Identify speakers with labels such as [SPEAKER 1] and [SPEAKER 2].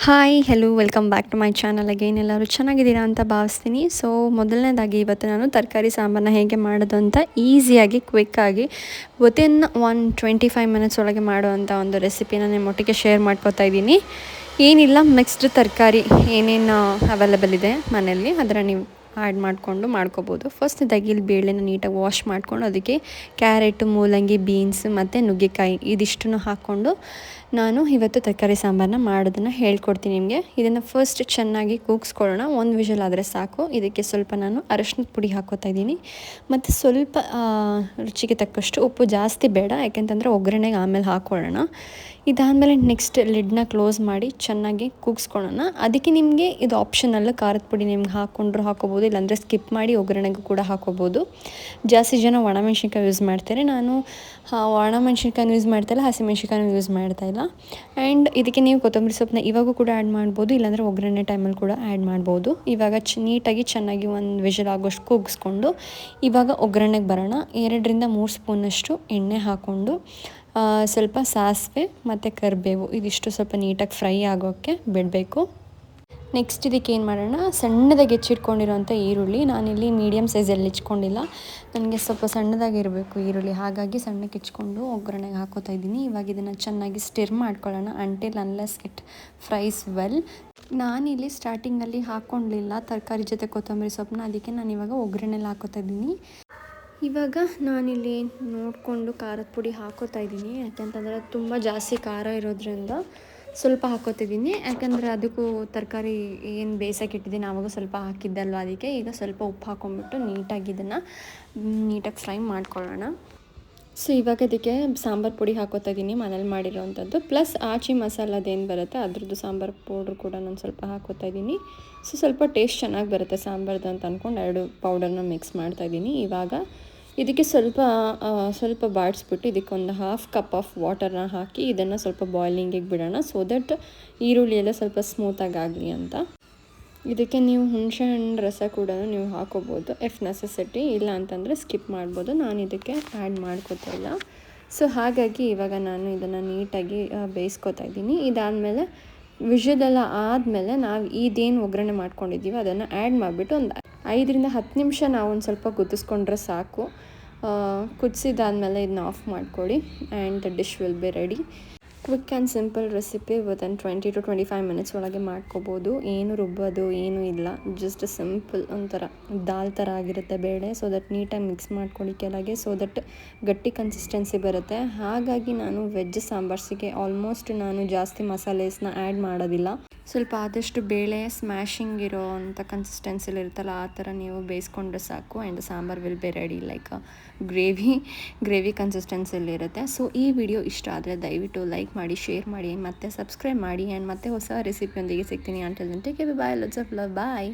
[SPEAKER 1] Hi hello welcome back to my channel again. ಎಲ್ಲರೂ ಚೆನ್ನಾಗಿದ್ದೀರಾ ಅಂತ ಭಾವಿಸ್ತೀನಿ. ಸೊ ಮೊದಲನೇದಾಗಿ ಇವತ್ತು ನಾನು ತರಕಾರಿ ಸಾಂಬಾರನ್ನ ಹೇಗೆ ಮಾಡೋದು ಅಂತ ಈಸಿಯಾಗಿ ಕ್ವಿಕ್ಕಾಗಿ ವಿತಿನ್ 25 ಮಿನಿಟ್ಸ್ ಒಳಗೆ ಮಾಡುವಂಥ ಒಂದು ರೆಸಿಪಿನ ನಿಮ್ಮೊಟ್ಟಿಗೆ ಶೇರ್ ಮಾಡ್ಕೋತಾ ಇದ್ದೀನಿ. ಏನಿಲ್ಲ, ಮಿಕ್ಸ್ಡ್ ತರಕಾರಿ ಏನೇನು ಅವೈಲೇಬಲ್ ಇದೆ ಮನೆಯಲ್ಲಿ ಅದರ ನೀವು ಆ್ಯಡ್ ಮಾಡಿಕೊಂಡು ಮಾಡ್ಕೋಬೋದು. ಫಸ್ಟ್ದಾಗಿ ಇಲ್ಲಿ ಬೇಳೆನ ನೀಟಾಗಿ ವಾಶ್ ಮಾಡಿಕೊಂಡು ಅದಕ್ಕೆ ಕ್ಯಾರೆಟು, ಮೂಲಂಗಿ, ಬೀನ್ಸ್ ಮತ್ತು ನುಗ್ಗೆಕಾಯಿ ಇದಿಷ್ಟನ್ನು ಹಾಕ್ಕೊಂಡು ನಾನು ಇವತ್ತು ತರಕಾರಿ ಸಾಂಬಾರನ್ನ ಮಾಡೋದನ್ನು ಹೇಳ್ಕೊಡ್ತೀನಿ ನಿಮಗೆ. ಇದನ್ನು ಫಸ್ಟ್ ಚೆನ್ನಾಗಿ ಕೂಗಿಸ್ಕೊಳ್ಳೋಣ. ಒಂದು ವಿಷಲ್ ಆದರೆ ಸಾಕು. ಇದಕ್ಕೆ ಸ್ವಲ್ಪ ನಾನು ಅರಶಿನದ ಪುಡಿ ಹಾಕ್ಕೋತಾ ಇದ್ದೀನಿ ಮತ್ತು ಸ್ವಲ್ಪ ರುಚಿಗೆ ತಕ್ಕಷ್ಟು ಉಪ್ಪು, ಜಾಸ್ತಿ ಬೇಡ ಯಾಕೆಂತಂದರೆ ಒಗ್ಗರಣೆಗೆ ಆಮೇಲೆ ಹಾಕ್ಕೊಳ್ಳೋಣ. ಇದಾದಮೇಲೆ ನೆಕ್ಸ್ಟ್ ಲಿಡ್ನ ಕ್ಲೋಸ್ ಮಾಡಿ ಚೆನ್ನಾಗಿ ಕೂಗಿಸ್ಕೊಳ್ಳೋಣ. ಅದಕ್ಕೆ ನಿಮಗೆ ಇದು ಆಪ್ಷನಲ್ಲ, ಖಾರದ ಪುಡಿ ನಿಮ್ಗೆ ಹಾಕ್ಕೊಂಡ್ರು ಹಾಕೋಬೋದು, ಇಲ್ಲಾಂದರೆ ಸ್ಕಿಪ್ ಮಾಡಿ ಒಗ್ಗರಣೆಗೂ ಕೂಡ ಹಾಕೋಬೋದು. ಜಾಸ್ತಿ ಜನ ಒಣಮೆಣ್ಸಿನ್ಕಾಯಿ ಯೂಸ್ ಮಾಡ್ತಾರೆ. ನಾನು ಒಣಮೆಣ್ಸಿನ್ಕಾಯಿ ಯೂಸ್ ಮಾಡ್ತಾಯಿಲ್ಲ, ಹಸಿಮೆಣ್ಸಿನ್ಕಾಯಿ ಯೂಸ್ ಮಾಡ್ತಾಯಿಲ್ಲ. ಆ್ಯಂಡ್ ಇದಕ್ಕೆ ನೀವು ಕೊತ್ತಂಬರಿ ಸೊಪ್ಪನ್ನ ಇವಾಗೂ ಕೂಡ ಆ್ಯಡ್ ಮಾಡ್ಬೋದು, ಇಲ್ಲಾಂದರೆ ಒಗ್ಗರಣೆ ಟೈಮಲ್ಲಿ ಕೂಡ ಆ್ಯಡ್ ಮಾಡ್ಬೋದು. ಇವಾಗ ನೀಟಾಗಿ ಚೆನ್ನಾಗಿ ಒಂದು ವಿಷಲ್ ಆಗೋಷ್ಟು ಕೂಗಿಸ್ಕೊಂಡು ಇವಾಗ ಒಗ್ಗರಣೆಗೆ ಬರೋಣ. 2-3 ಸ್ಪೂನಷ್ಟು ಎಣ್ಣೆ ಹಾಕ್ಕೊಂಡು ಸ್ವಲ್ಪ ಸಾಸಿವೆ ಮತ್ತು ಕರಿಬೇವು ಇದಿಷ್ಟು ಸ್ವಲ್ಪ ನೀಟಾಗಿ ಫ್ರೈ ಆಗೋಕ್ಕೆ ಬಿಡಬೇಕು. ನೆಕ್ಸ್ಟ್ ಇದಕ್ಕೆ ಏನು ಮಾಡೋಣ, ಸಣ್ಣದಾಗಿ ಹೆಚ್ಚಿಟ್ಕೊಂಡಿರೋಂಥ ಈರುಳ್ಳಿ, ನಾನಿಲ್ಲಿ ಮೀಡಿಯಮ್ ಸೈಜಲ್ಲಿ ಹೆಚ್ಕೊಂಡಿಲ್ಲ, ನನಗೆ ಸ್ವಲ್ಪ ಸಣ್ಣದಾಗಿರಬೇಕು ಈರುಳ್ಳಿ, ಹಾಗಾಗಿ ಸಣ್ಣಕ್ಕೆ ಹೆಚ್ಕೊಂಡು ಒಗ್ಗರಣೆಗೆ ಹಾಕೋತಾ ಇದ್ದೀನಿ. ಇವಾಗ ಇದನ್ನು ಚೆನ್ನಾಗಿ ಸ್ಟಿರ್ ಮಾಡ್ಕೊಳ್ಳೋಣ until unless it fries well. ನಾನಿಲ್ಲಿ ಸ್ಟಾರ್ಟಿಂಗಲ್ಲಿ ಹಾಕ್ಕೊಳ್ಳಲಿಲ್ಲ ತರಕಾರಿ ಜೊತೆ ಕೊತ್ತಂಬರಿ ಸೊಪ್ಪನ್ನ, ಅದಕ್ಕೆ ನಾನು ಇವಾಗ ಒಗ್ಗರಣೆಲಿ ಹಾಕೋತಾ ಇದ್ದೀನಿ. ಇವಾಗ ನಾನಿಲ್ಲಿ ನೋಡಿಕೊಂಡು ಖಾರದ ಪುಡಿ ಹಾಕೋತಾ ಇದ್ದೀನಿ, ಯಾಕೆಂತಂದರೆ ತುಂಬ ಜಾಸ್ತಿ ಖಾರ ಇರೋದ್ರಿಂದ ಸ್ವಲ್ಪ ಹಾಕೋತಿದ್ದೀನಿ. ಯಾಕಂದರೆ ಅದಕ್ಕೂ ತರಕಾರಿ ಏನು ಬೇಯಿಸೋಕೆ ಇಟ್ಟಿದ್ದೀನಿ ಆವಾಗ ಸ್ವಲ್ಪ ಹಾಕಿದ್ದಲ್ವ, ಅದಕ್ಕೆ ಈಗ ಸ್ವಲ್ಪ ಉಪ್ಪು ಹಾಕ್ಕೊಂಬಿಟ್ಟು ನೀಟಾಗಿ ಇದನ್ನು ನೀಟಾಗಿ ಫ್ರೈ ಮಾಡ್ಕೊಳ್ಳೋಣ. ಸೊ ಇವಾಗ ಅದಕ್ಕೆ ಸಾಂಬಾರು ಪುಡಿ ಹಾಕೋತಾ ಇದ್ದೀನಿ, ಮನೇಲಿ ಮಾಡಿರೋವಂಥದ್ದು, ಪ್ಲಸ್ ಆಚಿ ಮಸಾಲದೇನು ಬರುತ್ತೆ ಅದ್ರದ್ದು ಸಾಂಬಾರು ಪೌಡ್ರ್ ಕೂಡ ನಾನು ಸ್ವಲ್ಪ ಹಾಕೋತಾ ಇದ್ದೀನಿ. ಸೊ ಸ್ವಲ್ಪ ಟೇಸ್ಟ್ ಚೆನ್ನಾಗಿ ಬರುತ್ತೆ ಸಾಂಬಾರ್ದು ಅಂತ ಅಂದ್ಕೊಂಡು 2 ಪೌಡರ್ನ ಮಿಕ್ಸ್ ಮಾಡ್ತಾಯಿದ್ದೀನಿ. ಇವಾಗ ಇದಕ್ಕೆ ಸ್ವಲ್ಪ ಬಾಡಿಸ್ಬಿಟ್ಟು ಇದಕ್ಕೊಂದು 1/2 ಕಪ್ ಆಫ್ ವಾಟರ್ನ ಹಾಕಿ ಇದನ್ನು ಸ್ವಲ್ಪ ಬಾಯ್ಲಿಂಗಿಗೆ ಬಿಡೋಣ, ಸೊ ದಟ್ ಈರುಳ್ಳಿ ಎಲ್ಲ ಸ್ವಲ್ಪ ಸ್ಮೂತಾಗಿ ಆಗಲಿ ಅಂತ. ಇದಕ್ಕೆ ನೀವು ಹುಣಸೆಹಣ್ಣು ರಸ ಕೂಡ ನೀವು ಹಾಕೋಬೋದು ಇಫ್ ನೆಸೆಸಿಟಿ, ಇಲ್ಲ ಅಂತಂದರೆ ಸ್ಕಿಪ್ ಮಾಡ್ಬೋದು. ನಾನು ಇದಕ್ಕೆ ಆ್ಯಡ್ ಮಾಡ್ಕೋತಾ ಇಲ್ಲ. ಸೊ ಹಾಗಾಗಿ ಇವಾಗ ನಾನು ಇದನ್ನು ನೀಟಾಗಿ ಬೇಯಿಸ್ಕೊತಾ ಇದ್ದೀನಿ. ಇದಾದಮೇಲೆ ವಿಷಲೆಲ್ಲ ಆದಮೇಲೆ ನಾವು ಇದೇನು ಒಗ್ಗರಣೆ ಮಾಡ್ಕೊಂಡಿದ್ದೀವಿ ಅದನ್ನು ಆ್ಯಡ್ ಮಾಡಿಬಿಟ್ಟು ಒಂದು 5-10 ನಿಮಿಷ ನಾವು ಒಂದು ಸ್ವಲ್ಪ ಕುದಿಸ್ಕೊಂಡ್ರೆ ಸಾಕು. ಕುದಿಸಿದಾದ್ಮೇಲೆ ಇದನ್ನ ಆಫ್ ಮಾಡ್ಕೊಳ್ಳಿ and the dish will be ready. Quick and simple recipe within 20-25 minutes ಒಳಗೆ ಮಾಡ್ಕೋಬೋದು. ಏನು ರುಬ್ಬೋದು ಏನೂ ಇಲ್ಲ, ಜಸ್ಟ್ ಸಿಂಪಲ್ ಒಂಥರ ದಾಲ್ ಥರ ಆಗಿರುತ್ತೆ ಬೇಳೆ. ಸೊ ದಟ್ ನೀಟಾಗಿ ಮಿಕ್ಸ್ ಮಾಡ್ಕೊಳ್ಳಿ ಕೆಳಗೆ, ಸೊ ದಟ್ ಗಟ್ಟಿ ಕನ್ಸಿಸ್ಟೆನ್ಸಿ ಬರುತ್ತೆ. ಹಾಗಾಗಿ ನಾನು ವೆಜ್ ಸಾಂಬಾರ್ಸಿಗೆ ಆಲ್ಮೋಸ್ಟ್ ನಾನು ಜಾಸ್ತಿ ಮಸಾಲೆಸ್ನ ಆ್ಯಡ್ ಮಾಡೋದಿಲ್ಲ. ಸ್ವಲ್ಪ ಆದಷ್ಟು ಬೇಳೆ ಸ್ಮ್ಯಾಶಿಂಗ್ ಇರೋ ಅಂಥ ಕನ್ಸಿಸ್ಟೆನ್ಸಿಲಿ ಇರುತ್ತಲ್ಲ ಆ ಥರ ನೀವು ಬೇಯಿಸ್ಕೊಂಡ್ರೆ ಸಾಕು. And sambar will be ready, like gravy ಕನ್ಸಿಸ್ಟೆನ್ಸಿಲಿ ಇರುತ್ತೆ. ಸೊ ಈ ವಿಡಿಯೋ ಇಷ್ಟ ಆದರೆ ದಯವಿಟ್ಟು ಲೈಕ್ ಮಾಡಿ, ಶೇರ್ ಮಾಡಿ ಮತ್ತು ಸಬ್ಸ್ಕ್ರೈಬ್ ಮಾಡಿ. ಆ್ಯಂಡ್ ಮತ್ತೆ ಹೊಸ ರೆಸಿಪಿಯೊಂದಿಗೆ ಸಿಗ್ತೀನಿ. Until then take care, bye, lots of love, bye.